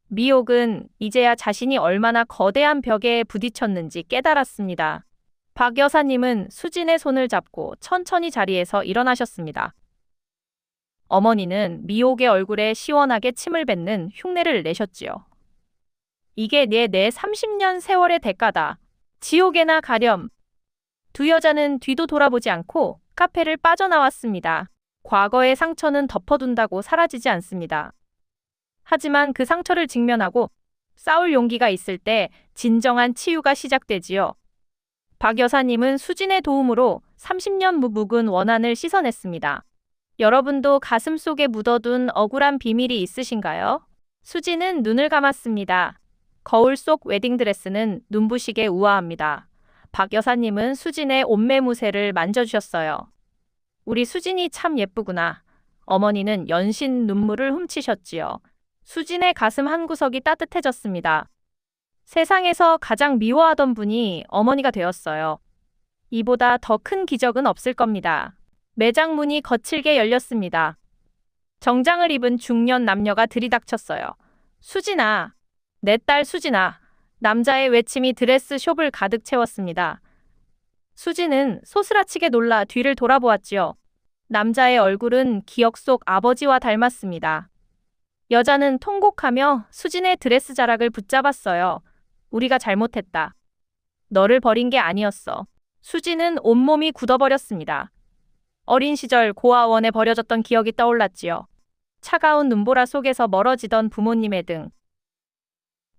미옥은 이제야 자신이 얼마나 거대한 벽에 부딪혔는지 깨달았습니다. 박 여사님은 수진의 손을 잡고 천천히 자리에서 일어나셨습니다. 어머니는 미옥의 얼굴에 시원하게 침을 뱉는 흉내를 내셨지요. 이게 내 30년 세월의 대가다. 지옥에나 가렴. 두 여자는 뒤도 돌아보지 않고 카페를 빠져나왔습니다. 과거의 상처는 덮어둔다고 사라지지 않습니다. 하지만 그 상처를 직면하고 싸울 용기가 있을 때 진정한 치유가 시작되지요. 박 여사님은 수진의 도움으로 30년 묵은 원한을 씻어냈습니다. 여러분도 가슴속에 묻어둔 억울한 비밀이 있으신가요? 수진은 눈을 감았습니다. 거울 속 웨딩드레스는 눈부시게 우아합니다. 박 여사님은 수진의 옷매무새를 만져주셨어요. 우리 수진이 참 예쁘구나. 어머니는 연신 눈물을 훔치셨지요. 수진의 가슴 한구석이 따뜻해졌습니다. 세상에서 가장 미워하던 분이 어머니가 되었어요. 이보다 더 큰 기적은 없을 겁니다. 매장 문이 거칠게 열렸습니다. 정장을 입은 중년 남녀가 들이닥쳤어요. 수진아, 내 딸 수진아. 남자의 외침이 드레스숍을 가득 채웠습니다. 수진은 소스라치게 놀라 뒤를 돌아보았지요. 남자의 얼굴은 기억 속 아버지와 닮았습니다. 여자는 통곡하며 수진의 드레스 자락을 붙잡았어요. 우리가 잘못했다. 너를 버린 게 아니었어. 수진은 온몸이 굳어버렸습니다. 어린 시절 고아원에 버려졌던 기억이 떠올랐지요. 차가운 눈보라 속에서 멀어지던 부모님의 등.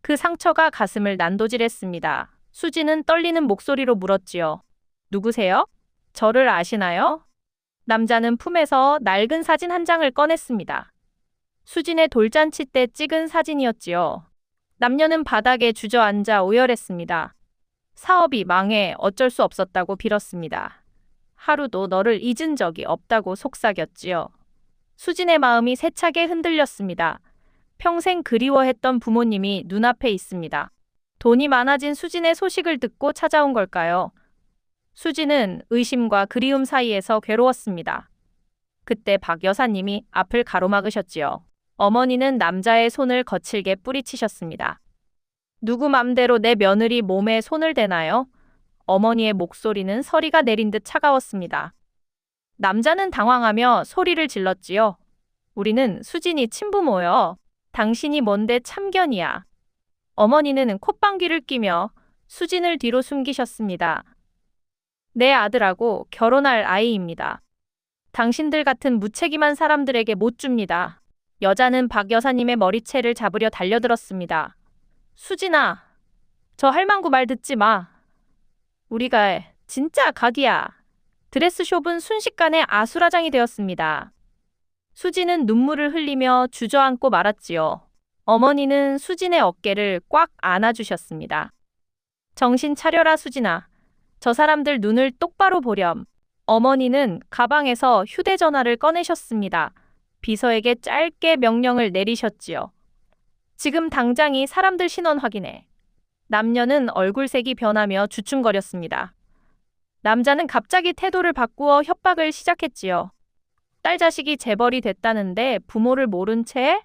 그 상처가 가슴을 난도질했습니다. 수진은 떨리는 목소리로 물었지요. 누구세요? 저를 아시나요? 남자는 품에서 낡은 사진 한 장을 꺼냈습니다. 수진의 돌잔치 때 찍은 사진이었지요. 남녀는 바닥에 주저앉아 오열했습니다. 사업이 망해 어쩔 수 없었다고 빌었습니다. 하루도 너를 잊은 적이 없다고 속삭였지요. 수진의 마음이 세차게 흔들렸습니다. 평생 그리워했던 부모님이 눈앞에 있습니다. 돈이 많아진 수진의 소식을 듣고 찾아온 걸까요? 수진은 의심과 그리움 사이에서 괴로웠습니다. 그때 박 여사님이 앞을 가로막으셨지요. 어머니는 남자의 손을 거칠게 뿌리치셨습니다. 누구 맘대로 내 며느리 몸에 손을 대나요? 어머니의 목소리는 서리가 내린 듯 차가웠습니다. 남자는 당황하며 소리를 질렀지요. 우리는 수진이 친부모여. 당신이 뭔데 참견이야. 어머니는 콧방귀를 뀌며 수진을 뒤로 숨기셨습니다. 내 아들하고 결혼할 아이입니다. 당신들 같은 무책임한 사람들에게 못 줍니다. 여자는 박 여사님의 머리채를 잡으려 달려들었습니다. 수진아, 저 할망구 말 듣지 마. 우리가 진짜 각이야. 드레스숍은 순식간에 아수라장이 되었습니다. 수진은 눈물을 흘리며 주저앉고 말았지요. 어머니는 수진의 어깨를 꽉 안아주셨습니다. 정신 차려라 수진아. 저 사람들 눈을 똑바로 보렴. 어머니는 가방에서 휴대전화를 꺼내셨습니다. 비서에게 짧게 명령을 내리셨지요. 지금 당장 이 사람들 신원 확인해. 남녀는 얼굴색이 변하며 주춤거렸습니다. 남자는 갑자기 태도를 바꾸어 협박을 시작했지요. 딸 자식이 재벌이 됐다는데 부모를 모른 채?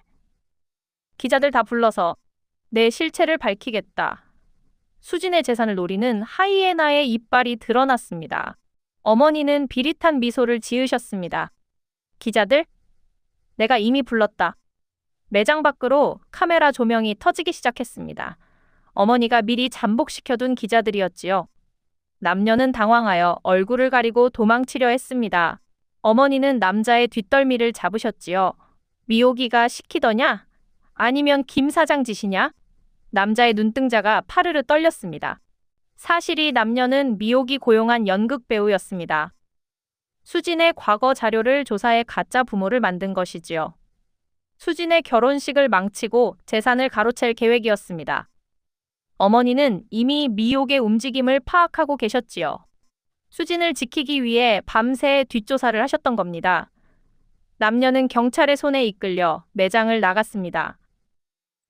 기자들 다 불러서 내 실체를 밝히겠다. 수진의 재산을 노리는 하이에나의 이빨이 드러났습니다. 어머니는 비릿한 미소를 지으셨습니다. 기자들, 내가 이미 불렀다. 매장 밖으로 카메라 조명이 터지기 시작했습니다. 어머니가 미리 잠복시켜둔 기자들이었지요. 남녀는 당황하여 얼굴을 가리고 도망치려 했습니다. 어머니는 남자의 뒷덜미를 잡으셨지요. 미옥이가 시키더냐? 아니면 김 사장 짓이냐? 남자의 눈동자가 파르르 떨렸습니다. 사실이 남녀는 미옥이 고용한 연극 배우였습니다. 수진의 과거 자료를 조사해 가짜 부모를 만든 것이지요. 수진의 결혼식을 망치고 재산을 가로챌 계획이었습니다. 어머니는 이미 미옥의 움직임을 파악하고 계셨지요. 수진을 지키기 위해 밤새 뒷조사를 하셨던 겁니다. 남녀는 경찰의 손에 이끌려 매장을 나갔습니다.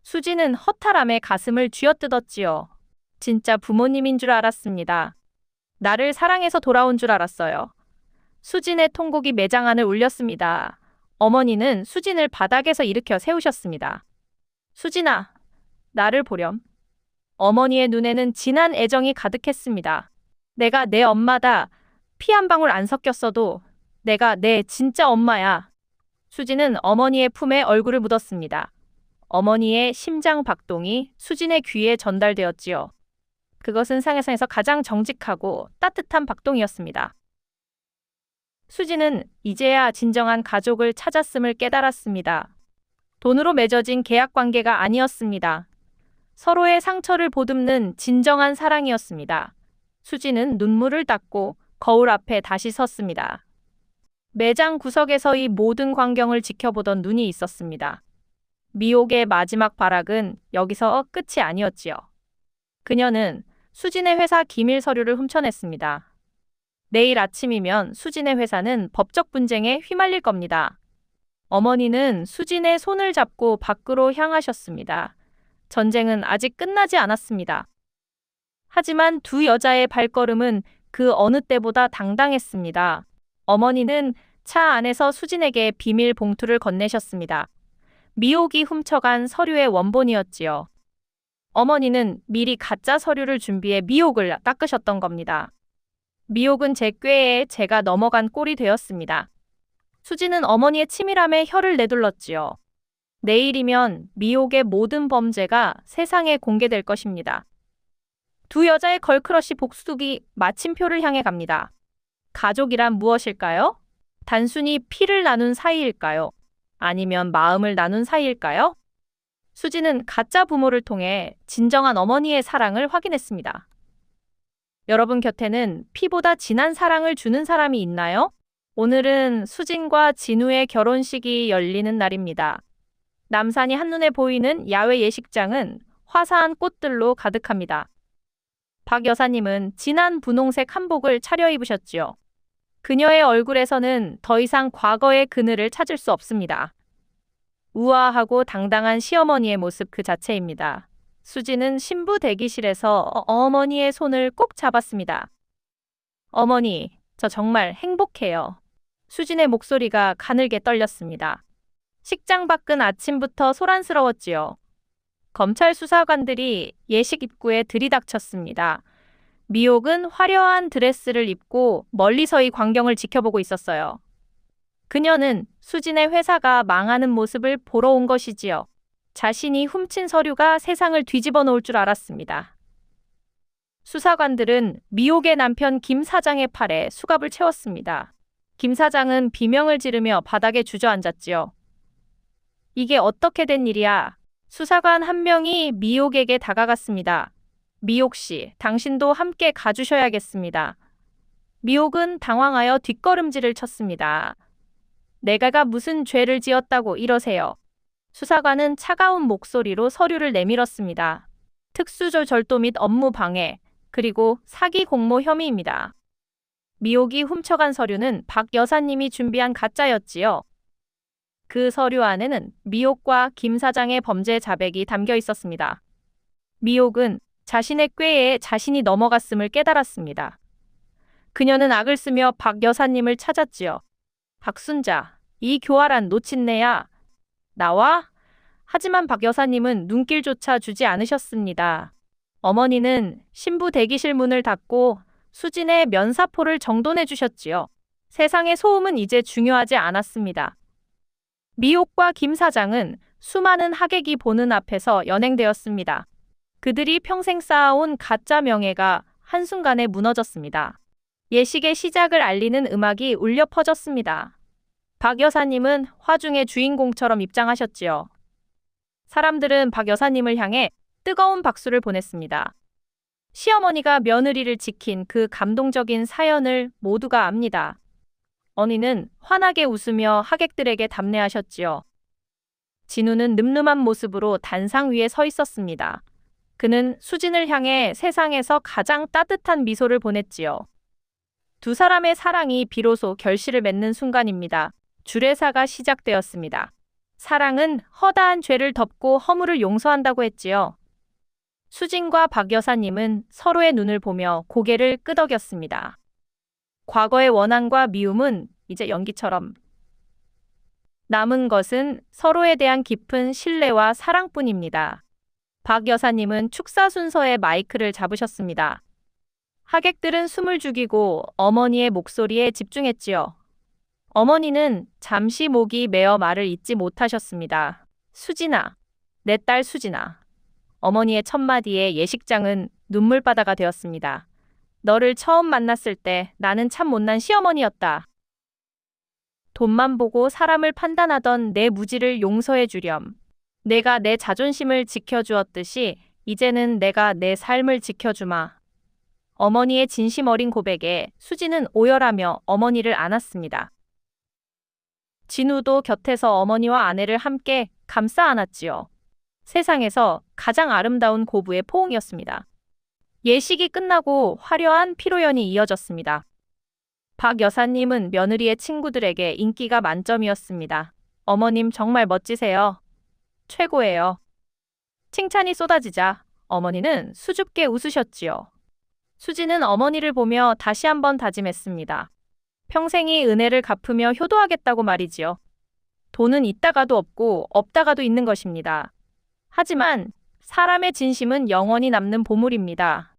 수진은 허탈함에 가슴을 쥐어뜯었지요. 진짜 부모님인 줄 알았습니다. 나를 사랑해서 돌아온 줄 알았어요. 수진의 통곡이 매장 안을 울렸습니다. 어머니는 수진을 바닥에서 일으켜 세우셨습니다. 수진아, 나를 보렴. 어머니의 눈에는 진한 애정이 가득했습니다. 내가 내 엄마다. 피 한 방울 안 섞였어도 내가 내 진짜 엄마야. 수진은 어머니의 품에 얼굴을 묻었습니다. 어머니의 심장 박동이 수진의 귀에 전달되었지요. 그것은 세상에서 가장 정직하고 따뜻한 박동이었습니다. 수진은 이제야 진정한 가족을 찾았음을 깨달았습니다. 돈으로 맺어진 계약 관계가 아니었습니다. 서로의 상처를 보듬는 진정한 사랑이었습니다. 수진은 눈물을 닦고 거울 앞에 다시 섰습니다. 매장 구석에서 이 모든 광경을 지켜보던 눈이 있었습니다. 미옥의 마지막 발악은 여기서 끝이 아니었지요. 그녀는 수진의 회사 기밀 서류를 훔쳐냈습니다. 내일 아침이면 수진의 회사는 법적 분쟁에 휘말릴 겁니다. 어머니는 수진의 손을 잡고 밖으로 향하셨습니다. 전쟁은 아직 끝나지 않았습니다. 하지만 두 여자의 발걸음은 그 어느 때보다 당당했습니다. 어머니는 차 안에서 수진에게 비밀 봉투를 건네셨습니다. 미옥이 훔쳐간 서류의 원본이었지요. 어머니는 미리 가짜 서류를 준비해 미옥을 닦으셨던 겁니다. 미옥은 제 꾀에 제가 넘어간 꼴이 되었습니다. 수진은 어머니의 치밀함에 혀를 내둘렀지요. 내일이면 미옥의 모든 범죄가 세상에 공개될 것입니다. 두 여자의 걸크러쉬 복수기 마침표를 향해 갑니다. 가족이란 무엇일까요? 단순히 피를 나눈 사이일까요? 아니면 마음을 나눈 사이일까요? 수진은 가짜 부모를 통해 진정한 어머니의 사랑을 확인했습니다. 여러분 곁에는 피보다 진한 사랑을 주는 사람이 있나요? 오늘은 수진과 진우의 결혼식이 열리는 날입니다. 남산이 한눈에 보이는 야외 예식장은 화사한 꽃들로 가득합니다. 박 여사님은 진한 분홍색 한복을 차려입으셨지요. 그녀의 얼굴에서는 더 이상 과거의 그늘을 찾을 수 없습니다. 우아하고 당당한 시어머니의 모습 그 자체입니다. 수진은 신부 대기실에서 어머니의 손을 꼭 잡았습니다. 어머니, 저 정말 행복해요. 수진의 목소리가 가늘게 떨렸습니다. 식장 밖은 아침부터 소란스러웠지요. 검찰 수사관들이 예식 입구에 들이닥쳤습니다. 미옥은 화려한 드레스를 입고 멀리서 이 광경을 지켜보고 있었어요. 그녀는 수진의 회사가 망하는 모습을 보러 온 것이지요. 자신이 훔친 서류가 세상을 뒤집어 놓을 줄 알았습니다. 수사관들은 미옥의 남편 김 사장의 팔에 수갑을 채웠습니다. 김 사장은 비명을 지르며 바닥에 주저앉았지요. 이게 어떻게 된 일이야? 수사관 한 명이 미옥에게 다가갔습니다. 미옥 씨, 당신도 함께 가주셔야겠습니다. 미옥은 당황하여 뒷걸음질을 쳤습니다. 내가 무슨 죄를 지었다고 이러세요? 수사관은 차가운 목소리로 서류를 내밀었습니다. 특수조 절도 및 업무 방해, 그리고 사기 공모 혐의입니다. 미옥이 훔쳐간 서류는 박 여사님이 준비한 가짜였지요. 그 서류 안에는 미옥과 김 사장의 범죄 자백이 담겨 있었습니다. 미옥은 자신의 꾀에 자신이 넘어갔음을 깨달았습니다. 그녀는 악을 쓰며 박 여사님을 찾았지요. 박순자, 이 교활한 노친네야. 나와? 하지만 박 여사님은 눈길조차 주지 않으셨습니다. 어머니는 신부 대기실 문을 닫고 수진의 면사포를 정돈해 주셨지요. 세상의 소음은 이제 중요하지 않았습니다. 미옥과 김 사장은 수많은 하객이 보는 앞에서 연행되었습니다. 그들이 평생 쌓아온 가짜 명예가 한순간에 무너졌습니다. 예식의 시작을 알리는 음악이 울려 퍼졌습니다. 박 여사님은 화중의 주인공처럼 입장하셨지요. 사람들은 박 여사님을 향해 뜨거운 박수를 보냈습니다. 시어머니가 며느리를 지킨 그 감동적인 사연을 모두가 압니다. 언니는 환하게 웃으며 하객들에게 답례하셨지요. 진우는 늠름한 모습으로 단상 위에 서 있었습니다. 그는 수진을 향해 세상에서 가장 따뜻한 미소를 보냈지요. 두 사람의 사랑이 비로소 결실을 맺는 순간입니다. 주례사가 시작되었습니다. 사랑은 허다한 죄를 덮고 허물을 용서한다고 했지요. 수진과 박 여사님은 서로의 눈을 보며 고개를 끄덕였습니다. 과거의 원한과 미움은 이제 연기처럼 남은 것은 서로에 대한 깊은 신뢰와 사랑뿐입니다. 박 여사님은 축사 순서에 마이크를 잡으셨습니다. 하객들은 숨을 죽이고 어머니의 목소리에 집중했지요. 어머니는 잠시 목이 메어 말을 잇지 못하셨습니다. 수진아, 내 딸 수진아. 어머니의 첫마디에 예식장은 눈물바다가 되었습니다. 너를 처음 만났을 때 나는 참 못난 시어머니였다. 돈만 보고 사람을 판단하던 내 무지를 용서해 주렴. 내가 내 자존심을 지켜주었듯이 이제는 내가 내 삶을 지켜주마. 어머니의 진심 어린 고백에 수진은 오열하며 어머니를 안았습니다. 진우도 곁에서 어머니와 아내를 함께 감싸 안았지요. 세상에서 가장 아름다운 고부의 포옹이었습니다. 예식이 끝나고 화려한 피로연이 이어졌습니다. 박 여사님은 며느리의 친구들에게 인기가 만점이었습니다. 어머님 정말 멋지세요. 최고예요. 칭찬이 쏟아지자 어머니는 수줍게 웃으셨지요. 수진은 어머니를 보며 다시 한번 다짐했습니다. 평생이 은혜를 갚으며 효도하겠다고 말이지요. 돈은 있다가도 없고 없다가도 있는 것입니다. 하지만 사람의 진심은 영원히 남는 보물입니다.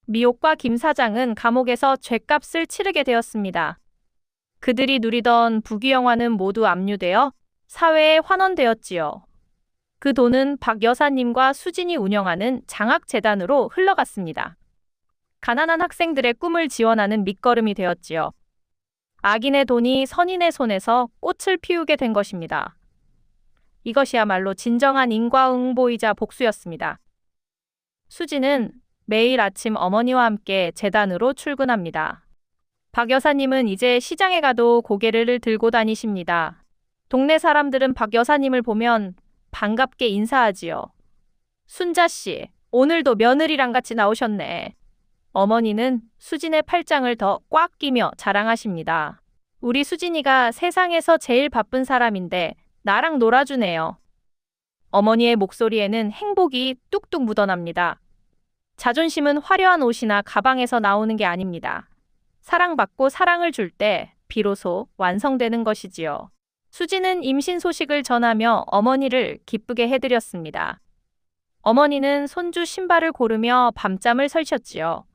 미옥과 김 사장은 감옥에서 죗값을 치르게 되었습니다. 그들이 누리던 부귀영화는 모두 압류되어 사회에 환원되었지요. 그 돈은 박 여사님과 수진이 운영하는 장학재단으로 흘러갔습니다. 가난한 학생들의 꿈을 지원하는 밑거름이 되었지요. 악인의 돈이 선인의 손에서 꽃을 피우게 된 것입니다. 이것이야말로 진정한 인과응보이자 복수였습니다. 수진은 매일 아침 어머니와 함께 재단으로 출근합니다. 박 여사님은 이제 시장에 가도 고개를 들고 다니십니다. 동네 사람들은 박 여사님을 보면 반갑게 인사하지요. 순자씨, 오늘도 며느리랑 같이 나오셨네. 어머니는 수진의 팔짱을 더 꽉 끼며 자랑하십니다. 우리 수진이가 세상에서 제일 바쁜 사람인데 나랑 놀아주네요. 어머니의 목소리에는 행복이 뚝뚝 묻어납니다. 자존심은 화려한 옷이나 가방에서 나오는 게 아닙니다. 사랑받고 사랑을 줄 때 비로소 완성되는 것이지요. 수진은 임신 소식을 전하며 어머니를 기쁘게 해드렸습니다. 어머니는 손주 신발을 고르며 밤잠을 설쳤지요.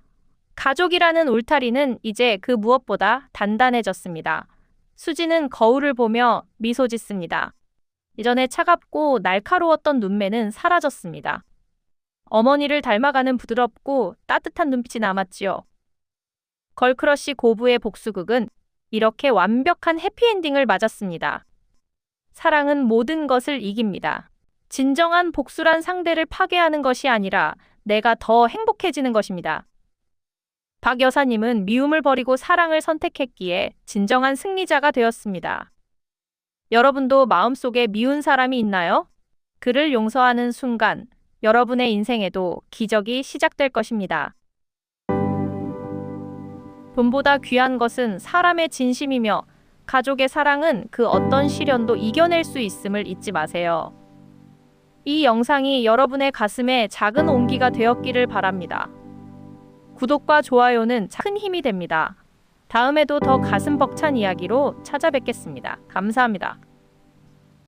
가족이라는 울타리는 이제 그 무엇보다 단단해졌습니다. 수진은 거울을 보며 미소 짓습니다. 이전에 차갑고 날카로웠던 눈매는 사라졌습니다. 어머니를 닮아가는 부드럽고 따뜻한 눈빛이 남았지요. 걸크러쉬 고부의 복수극은 이렇게 완벽한 해피엔딩을 맞았습니다. 사랑은 모든 것을 이깁니다. 진정한 복수란 상대를 파괴하는 것이 아니라 내가 더 행복해지는 것입니다. 박 여사님은 미움을 버리고 사랑을 선택했기에 진정한 승리자가 되었습니다. 여러분도 마음속에 미운 사람이 있나요? 그를 용서하는 순간 여러분의 인생에도 기적이 시작될 것입니다. 돈보다 귀한 것은 사람의 진심이며 가족의 사랑은 그 어떤 시련도 이겨낼 수 있음을 잊지 마세요. 이 영상이 여러분의 가슴에 작은 온기가 되었기를 바랍니다. 구독과 좋아요는 큰 힘이 됩니다. 다음에도 더 가슴 벅찬 이야기로 찾아뵙겠습니다. 감사합니다.